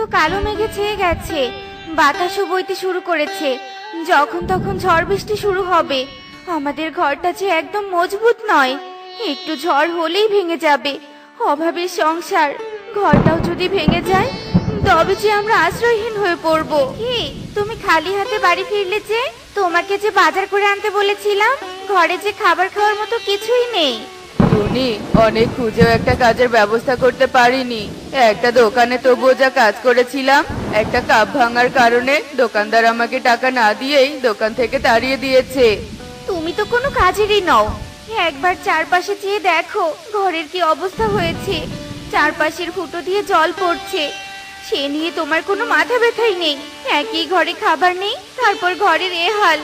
তো কালো মেঘে ছেয়ে গেছে, বাতাসও বইতে শুরু করেছে। যখন তখন ঝড় বৃষ্টি শুরু হবে। আমাদের ঘরটা যে একদম মজবুত নয়, একটু ঝড় হলেই ভেঙে যাবে। অভাবের সংসার, ঘরটাও যদি ভেঙে যায় তবে যে আমরা আশ্রয়হীন হয়ে পড়বো। কি তুমি খালি হাতে বাড়ি ফিরলে যে? তোমাকে যে বাজার করে আনতে বলেছিলাম, ঘরে যে খাবার খাওয়ার মতো কিছুই নেই। টুনি, অনেক খুঁজেও একটা কাজের ব্যবস্থা করতে পারিনি। একটা দোকানে তবুও যা কাজ করেছিলাম, একটা কাপ ভাঙার কারণে দোকানদার আমাকে টাকা না দিয়েই দোকান থেকে তাড়িয়ে দিয়েছে। তুমি তো কোনো কাজেরই নও। একবার চারপাশে চেয়ে দেখো ঘরের কি অবস্থা হয়েছে। চারপাশের ফুটো দিয়ে জল পড়ছে, সে নিয়ে তোমার কোনো মাথা ব্যথাই নেই। একই ঘরে খাবার নেই, তারপর ঘরের এ হাল।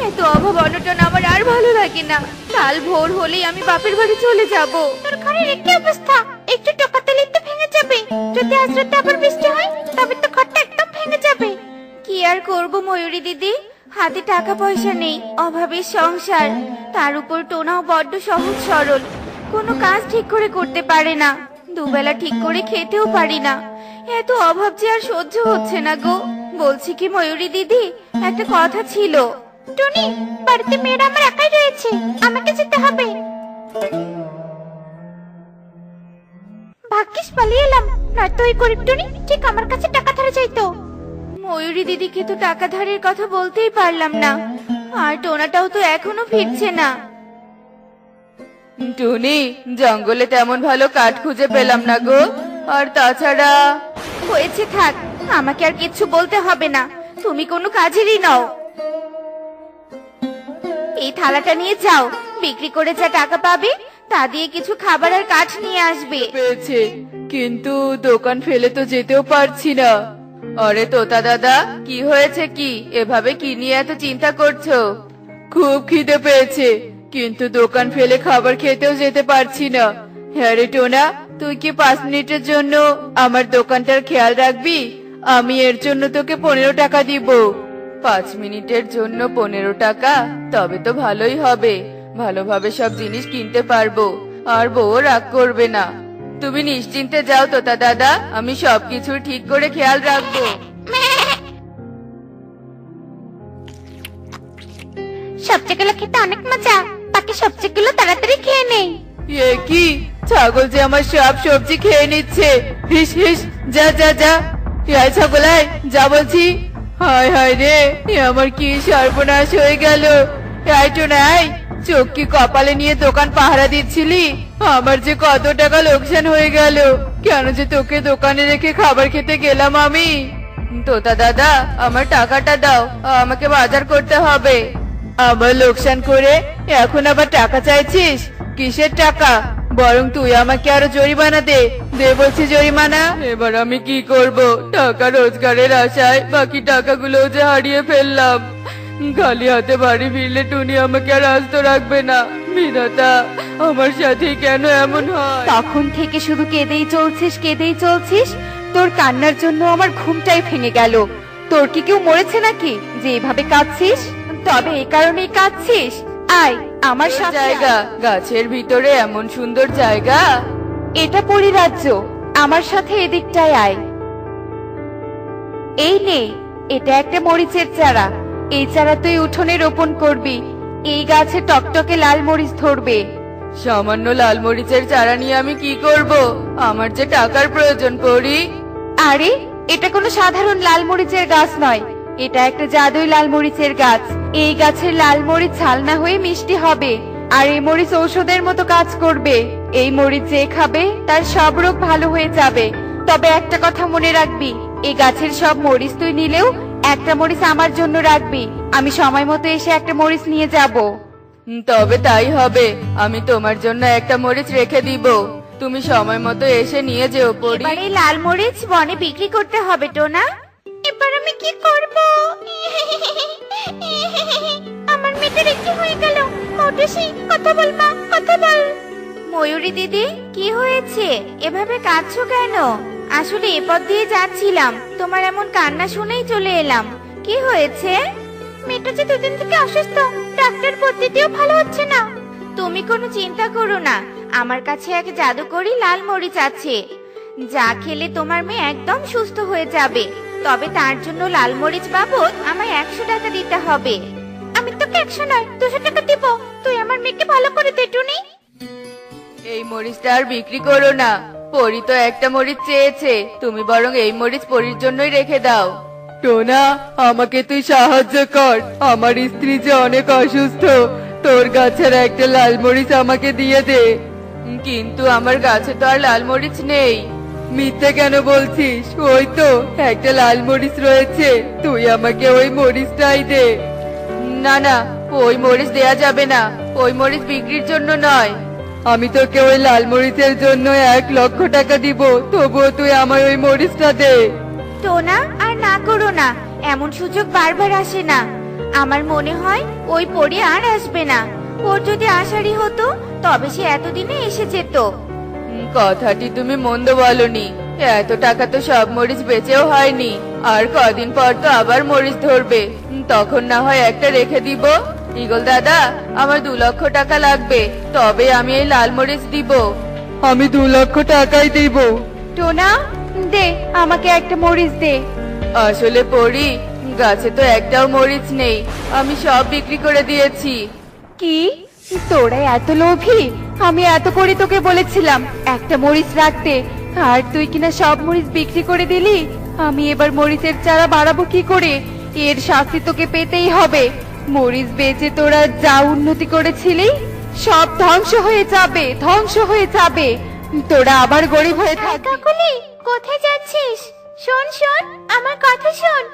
এত অভাব অনটন আমার আর ভালো লাগে না। কাল ভোর হলেই আমি বাপের বাড়ি চলে যাব। তোর ঘরের একই অবস্থা, একটু টোকা দিলেই তো ভেঙে যাবে। যদি আজ রাতে আবার বৃষ্টি হয় তবে তো ঘরটা একদম ভেঙে যাবে। কি আর করব ময়ূরী দিদি, হাতে টাকা পয়সা নেই, অভাবের সংসার। তার উপর টোনাও বড্ড সহজ সরল, কোনো কাজ ঠিক করে করতে পারে না। দুবেলা ঠিক করে খেতেও পারি না। এত অভাব যে আর সহ্য হচ্ছে না গো। বলছি কি ময়ূরী দিদি, একটা কথা ছিল। টনি, বাড়িতে মেয়েরা আমার একাই রয়েছে, আমাকে যেতে হবে। ভাগ্যিস পালিয়ে এলাম, নয়তো ওই গরিব টনি ঠিক আমার কাছে টাকা ধারে চাইতো। ময়ূরী দিদিকে তো টাকা ধারের কথা বলতেই পারলাম না, আর টোনাটাও তো এখনো ফিরছে না। টুনি, জঙ্গলে তেমন ভালো কাঠ খুঁজে পেলাম না গো। আর তাছাড়া হয়েছে, থাক, আমাকে আর কিচ্ছু বলতে হবে না। তুমি কোনো কাজেরই নও। এই থালাটা নিয়ে যাও, বিক্রি করে যা টাকা পাবে তা দিয়ে কিছু খাবার আর কাঠ নিয়ে আসবে। পেয়েছে, কিন্তু দোকান ফেলে তো যেতেও পারছি না। আরে তোতা দাদা, কি হয়েছে? কি এভাবে কি নিয়ে এত চিন্তা করছো? খুব খিদে পেয়েছে, কিন্তু দোকান ফেলে খাবার খেতেও যেতে পারছি না। হ্যাঁ রে টোনা, তুই কি 5 মিনিটের জন্য আমার দোকানটার খেয়াল রাখবি? আমি এর জন্য তোকে 15 টাকা দিব। 5 মিনিটের জন্য 15 টাকা? তবে তো ভালোই হবে, ভালোভাবে সব জিনিস কিনতে পারবো, আর বউ রাগ করবে না। তুমি নিশ্চিন্তে যাও তোতা দাদা, আমি সবকিছু ঠিক করে খেয়াল রাখবো। সবজিগুলো খেতে অনেক মজা, বাকি সবজিগুলো তাড়াতাড়ি খেয়ে নেই। এ কি, ছাগল যে আমার সব সবজি খেয়ে নিচ্ছে! হিস হিস, যা যা যা, এই ছাগল আয়, যা বলছি। হায় হায় রে, এ আমার কি সর্বনাশ হয়ে গেল! এই টোনা আয়, চোখ কি কপালে নিয়ে দোকান পাহারা দিচ্ছিলি? আমার যে কত টাকা লোকসান হয়ে গেল! কেন যে তোকে দোকানে রেখে খাবার খেতে গেলাম আমি? তোতা দাদা, আমার টাকাটা দাও, আমাকে বাজার করতে হবে। আমার লোকসান করে এখন আবার টাকা চাইছিস? কিসের টাকা? বরং তুই আমাকে আরো জরিমানা দে, দে বলছি জরিমানা। এবার আমি কি করব? টাকা রোজগারের আশায় বাকি টাকাগুলো যে হারিয়ে ফেললাম। খালি হাতে বাড়ি ফিরলে টুনি আমাকে আর আস্ত রাখবে না। বিধাতা, আমার সাথে কেন এমন হয়? তখন থেকে শুধু কেঁদেই চলছিস, কেঁদেই চলছিস। তোর কান্নার জন্য আমার ঘুমটাই ভেঙে গেল। তোর কি কেউ মরেছে নাকি যে এভাবে কাঁদছিস? তবে এই কারণেই কাঁদছিস? আয় আমার সাথে জায়গা, গাছের ভিতরে এমন সুন্দর জায়গা। এটা পরিরাজ্য, আমার সাথে এদিকটায় আয়। এই নে, এটা একটা মরিচের চারা। এই চারা তুই উঠোনে রোপণ করবি। এই গাছে টকটকে লাল মরিচ ধরবে। সামান্য লাল মরিচের চারা নিয়ে আমি কি করব? আমার যে টাকার প্রয়োজন পড়ি। আরে, এটা কোনো সাধারণ লাল মরিচের গাছ নয়, এটা একটা জাদুই লাল মরিচের গাছ। এই গাছের লাল মরিচ ছালনা হয়ে মিষ্টি হবে, আর এই মরিচ ঔষধের মতো কাজ করবে। এই মরিচ যে খাবে তার সব রোগ ভালো হয়ে যাবে। তবে একটা কথা মনে রাখবি, এই গাছের সব মরিচ তুই নিলেও একটা মরিচ আমার জন্য রাখবি। আমি সময় মতো এসে একটা মরিচ নিয়ে যাব। তবে তাই হবে, আমি তোমার জন্য একটা মরিচ রেখে দিব। তুমি সময় মতো এসে নিয়ে যেও পড়ি। এবার এই লাল মরিচ বনে বিক্রি করতে হবে টোনা। এবার আমি কি করব? আমার মেয়েটার কি হয়ে গেল? মৌটুসি, কথা বল মা, কথা বল। ময়ূরী দিদি, কি হয়েছে? এভাবে কাঁদছো কেন? আসলে এ পথ দিয়ে যাচ্ছিলাম, তোমার এমন কান্না শুনেই চলে এলাম। কি হয়েছে? মেয়েটা যে দুদিন থেকে অসুস্থ, ডাক্তার পদ্ধতিও ভালো হচ্ছে না। তুমি কোনো চিন্তা করো না, আমার কাছে এক জাদুকরি লাল মরিচ আছে। যা খেলে তোমার মেয়ে একদম সুস্থ হয়ে যাবে। তবে তার জন্য লাল মরিচ বাবদ আমায় 100 টাকা দিতে হবে। আমি তোকে 100 নয় 200 টাকা দিব। তুই আমার মেয়েকে ভালো করে দে টুনি। এই মরিচটা আর বিক্রি করো না, পরি তো একটা মরিচ চেয়েছে, তুমি বরং এই মরিচ পরির জন্যই রেখে দাও। টোনা, আমাকে তুই সাহায্য কর, আমার স্ত্রী যে অনেক অসুস্থ, তোর গাছের একটা লাল মরিচ আমাকে দিয়ে দে। কিন্তু আমার গাছে তো আর লাল মরিচ নেই। মিথ্যে কেন বলছিস? ওই তো একটা লাল মরিচ রয়েছে, তুই আমাকে ওই মরিচটাই দে। না না, ওই মরিচ দেয়া যাবে না, ওই মরিচ বিক্রির জন্য নয়। আমি তোকে ওই লাল মরিচের জন্য 1,00,000 টাকা দিব, তবুও তুই আমায় ওই মরিচটা দে। টোনা, আর না করো না, এমন সুযোগ বারবার আসে না। আমার মনে হয় ওই পরি আর আসবে না। ওর যদি আসারই হতো তবে সে এতদিনে এসে যেত। কথাটি তুমি মন্দ বলনি, এত টাকা তো সব মরিচ বেচেও হয়নি, আর কদিন পর তো আবার মরিচ ধরবে, তখন না হয় একটা রেখে দিব। ইগল দাদা, আমার 2 লক্ষ টাকা লাগবে, তবে আমি এই লাল মরিচ দিব। আমি 2 লক্ষ টাকাই দিব। টোনা, দে আমাকে একটা মরিচ দে। আসলে পরি, গাছে তো একটাও মরিচ নেই, আমি সব বিক্রি করে দিয়েছি। কি, তোরা এত লোভী? আমি এত করে তোকে বলেছিলাম একটা মরিচ রাখতে, আর তুই কিনা সব মরিচ বিক্রি করে দিলি। আমি এবার মরিচের চারা বাড়াবো কি করে? এর শাস্তি তোকে পেতেই হবে। মরিচ বেচে তোরা যা উন্নতি করেছিলি সব ধ্বংস হয়ে যাবে, ধ্বংস হয়ে যাবে। তোরা আবার গরিব হয়ে থাকবি। কাকুলি, কোথায় যাচ্ছিস? শোন শোন, আমার কথা শোন,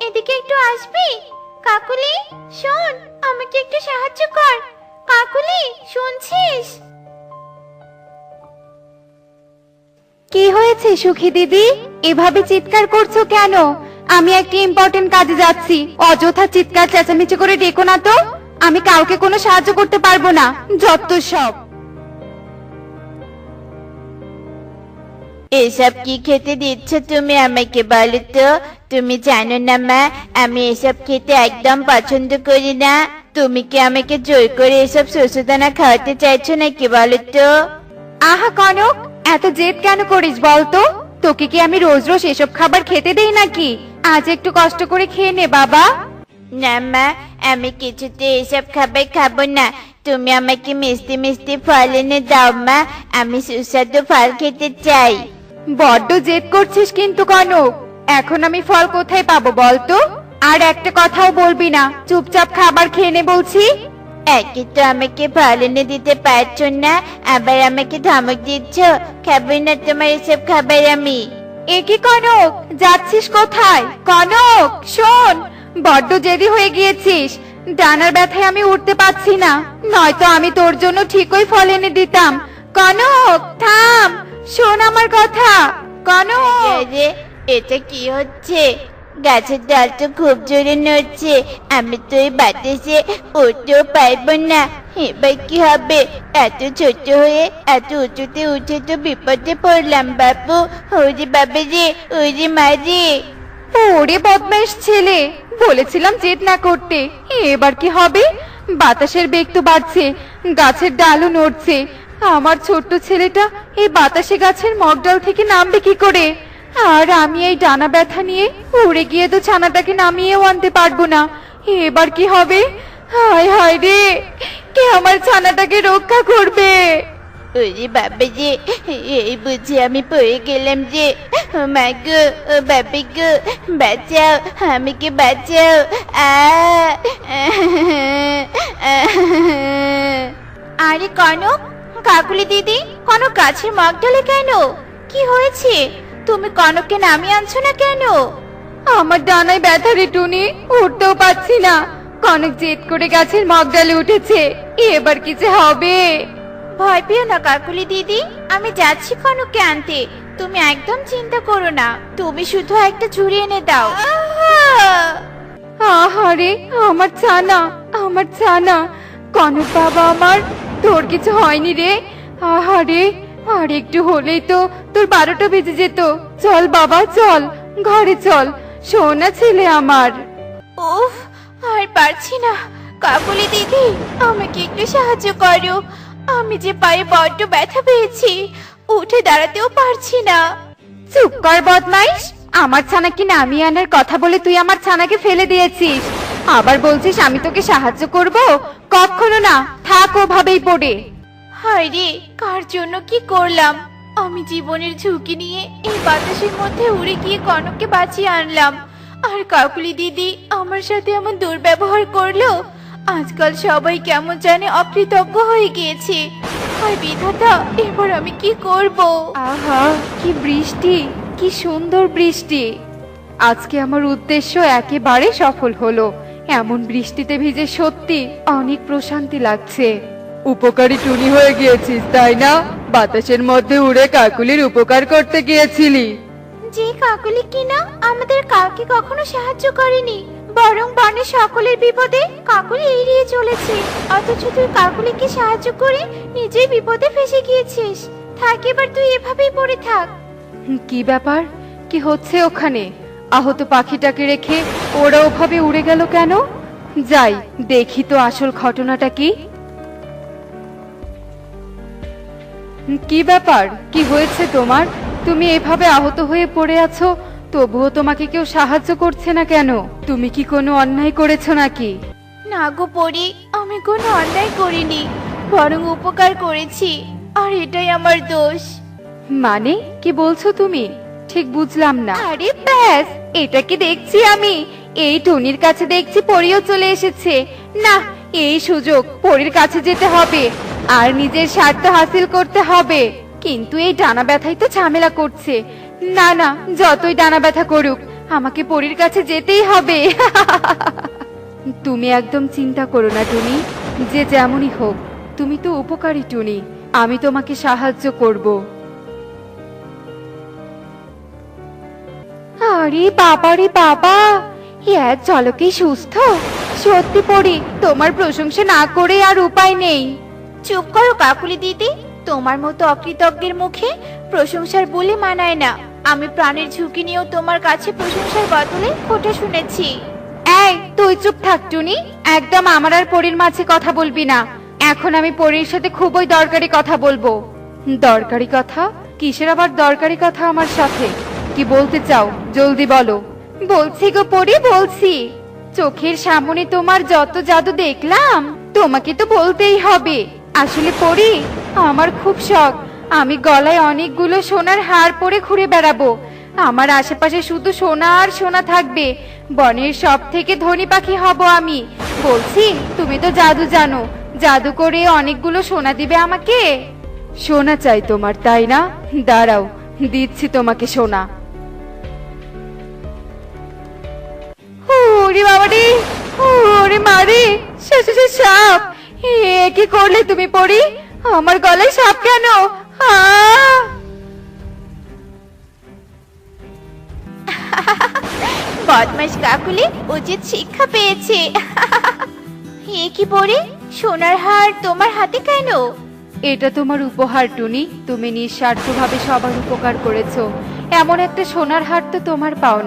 এদিকে একটু আসবি? কাকুলি শোন, আমাকে একটু সাহায্য কর। কাকুলি, শুনছিস? কি হয়েছে সুখী দিদি, এভাবে চিৎকার করছো কেন? আমি একটা ইম্পর্টেন্ট কাজে যাচ্ছি, অযথা চিৎকার চেঁচামেচি করে ডেকো না তো। আমি কাউকে কোনো সাহায্য করতে পারবো না, যত সব। এসব কি খেতে দিচ্ছ তুমি আমাকে, বলো তো? তুমি জানো না মা, আমি এসব খেতে একদম পছন্দ করি না। তুমি কি আমাকে জোর করে এসব শস্যদানা খাওয়াতে চাইছো নাকি, বলো তো? আহা কনক, এত জেদ কেন করিস বলতো? তোকে কি আমি রোজ রোজ এসব খাবার খেতে দেই নাকি? আজ একটু কষ্ট করে খেয়ে নে বাবা। না মা, আমি কিছুতে এসব খাবার খাবো না। তুমি আমাকে মিষ্টি মিষ্টি ফল এনে দাও মা, আমি সুস্বাদু ফল খেতে চাই। বড্ড জেদ করছিস কিন্তু কনক, এখন আমি ফল কোথায় পাবো বলতো? আর একটা কথাও বলবি না, চুপচাপ খাবার খেয়ে নে বলছি। একে তো আমাকে ফল এনে দিতে পারছো না, আবার আমাকে ধমক দিচ্ছ। খাবো না তোমার এসব খাবার আমি। এ কি কনক, যাচ্ছিস কোথায়? কনক শোন, বড্ড জেদি হয়ে গিয়েছিস। ডানার ব্যথায় আমি উঠতে পারছি না, নয়তো আমি তোর জন্য ঠিকই ফল এনে দিতাম। কনক থাম, শোন আমার কথা। কনক, আরে, এটা কি হচ্ছে? গাছের ডাল তো খুব জোরে নড়ছে, আমি তো এই বাতাসে উঠতেও পারবো না। এবার কি হবে? এত ছোট হয়ে এত উঁচুতে উঠে তো বিপদে পড়লাম বাবু। ওরে বাবা রে, ওরে মা রে। ওরে বদমাইশ ছেলে, বলেছিলাম জেদ না করতে। এবার কি হবে? বাতাসের বেগ তো বাড়ছে, গাছের ডালও নড়ছে। আমার ছোট্ট ছেলেটা এই বাতাসে গাছের মগডাল থেকে নামবে কি করে? আর আমি এই ডানা ব্যথা নিয়ে উড়ে গিয়ে তো ছানাটাকে নামিয়েও আনতে পারবো না। এবার কি হবে? হায় হায় রে, কে আমার ছানাটাকে রক্ষা করবে? ওরে বাবা রে, এই বুঝি আমি পড়ে গেলাম যে। ও মা গো, ও বাবা গো, বাঁচাও, আমাকে বাঁচাও। আরে কনক, কাকুলি দিদি, কনক গাছের মগডালে কেন? কি হয়েছে? তুমি কনককে নামিয়ে আনছো না কেন? আমার ডানায় ব্যথা রে টুনি, উঠতেও পারছি না। কনক জেদ করে গাছের মগডালে উঠেছে, এবার কি যে হবে? ভয় পেও না কাকুলি দিদি, আমি যাচ্ছি কনককে আনতে। তুমি একদম চিন্তা করো না, তুমি শুধু একটা ঝুড়ি এনে দাও। আহারে আমার ছানা, আমার ছানা। কনক বাবা আমার, তোর কিছু হয়নি রে? আহারে, আর একটু হলেই তো তোর 12টা বেজে যেত। চল বাবা চল, ঘরে চল, সোনা ছেলে আমার। উফ, আর পারছি না। কাকুলি দিদি, আমাকে একটু সাহায্য করো, আমি যে পায়ে বড্ড ব্যথা পেয়েছি, উঠে দাঁড়াতেও পারছি না। চুপ কর বদমাইশ, আমার ছানাকে নামিয়ে আনার কথা বলে তুই আমার ছানাকে ফেলে দিয়েছিস, আবার বলছিস আমি তোকে সাহায্য করব? কখনো না, থাক ওভাবেই পড়ে। হায় রে, কার জন্য কি করলাম? আমি জীবনের ঝুঁকি নিয়ে এই বাতাসের মধ্যে উড়ে গিয়ে কনককে বাঁচিয়ে আনলাম, আর কাকুলি দিদি আমার সাথে এমন দুর্ব্যবহার করলো। আজকাল সবাই কেমন জানে অকৃতজ্ঞ হয়ে গিয়েছে। হায় বিধাতা, এবার আমি কি করব? আহা, কি বৃষ্টি, কি সুন্দর বৃষ্টি। আজকে আমার উদ্দেশ্য একেবারে সফল হলো। এমন বৃষ্টিতে ভিজে সত্যি অনেক প্রশান্তি লাগছে। উপকারী টুনি হয়ে গিয়েছিস তাই না? বাতাসের মধ্যে উড়ে কাকুলির উপকার করতে গিয়েছিলি। যে কাকুলি কিনা আমাদের কাউকে কখনো সাহায্য করেনি, বরং বনের সকলের বিপদে কাকুলি এড়িয়ে চলেছে, অথচ তুই কাকুলিকে সাহায্য করে নিজেই বিপদে ফেসে গিয়েছিস। থাক, এবার তুই এভাবেই পড়ে থাক। কি ব্যাপার, কি হচ্ছে ওখানে? আহত পাখিটাকে রেখে ওরা ওভাবে উড়ে গেল কেন? যাই দেখি তো আসল ঘটনাটা কি। কি ব্যাপার, কি হয়েছে তোমার? তুমি এভাবে আহত হয়ে পড়ে আছো, তবুও তোমাকে কেউ সাহায্য করছে না কেন? তুমি কি কোনো অন্যায় করেছো নাকি? না গো পরি, আমি কোনো অন্যায় করিনি, বরং উপকার করেছি, আর এটাই আমার দোষ। মানে কি বলছো তুমি? ঠিক বুঝলাম না। আরে ব্যাস, এটা কি দেখছি আমি? এই টুনির কাছে দেখছি পরিও চলে এসেছে। না, এই সুযোগ পরির কাছে যেতে হবে আর নিজের স্বার্থ হাসিল করতে হবে। কিন্তু এই ডানা ব্যথাই তো ঝামেলা করছে। না না, যতই ডানা ব্যথা করুক, আমাকে পরির কাছে যেতেই হবে। তুমি একদম চিন্তা করো না টুনি, যে যেমনই হোক তুমি তো উপকারী টুনি, আমি তোমাকে সাহায্য করব। আরে বাবা রে বাবা, এক ঝলকেই সুস্থ। সত্যি পড়ি, তোমার প্রশংসা না করে আর উপায় নেই। চুপ করো কাকুলি দিদি, তোমার মতো অকৃতজ্ঞের মুখে প্রশংসার বলে মানায় না। আমি প্রাণের ঝুঁকি নিয়েও তোমার কাছে প্রশংসার বদলে খোটা শুনেছি। এই তুই চুপ থাক টুনি, একদম আমার আর পরীর মাঝে কথা বলবি না। এখন আমি পরীর সাথে খুবই দরকারি কথা বলবো। দরকারি কথা? কিসের আবার দরকারি কথা আমার সাথে? কি বলতে চাও, জলদি বলো। বলছি গো পরী, বলছি। চোখের সামনে তোমার যত জাদু দেখলাম, তোমাকে তো বলতেই হবে। আসলে পরী, আমার খুব শখ, আমি গলায় অনেকগুলো সোনার হার পরে ঘুরে বেড়াবো। আমার আশেপাশে শুধু সোনা আর সোনা থাকবে। বনের সব থেকে ধনী পাখি হব আমি। বলছি, তুমি তো জাদু জানো, জাদু করে অনেকগুলো সোনা দিবে আমাকে। সোনা চাই তোমার, তাই না? দাঁড়াও, দিচ্ছি তোমাকে সোনা। ওরে বাবা রে, ওরে মারে, শেষে সাপ! এ কি করলে তুমি পরি? আমার গলায় সাপ কেন? বদমাশ কাকুলি উচিত শিক্ষা পেয়েছে। এ কি পরি, সোনার হার তোমার হাতে কেন? এটা তোমার উপহার টুনি, তুমি নিঃস্বার্থভাবে সবার উপকার করেছো। এমন একটা সোনার হার তো তোমার পাওনা।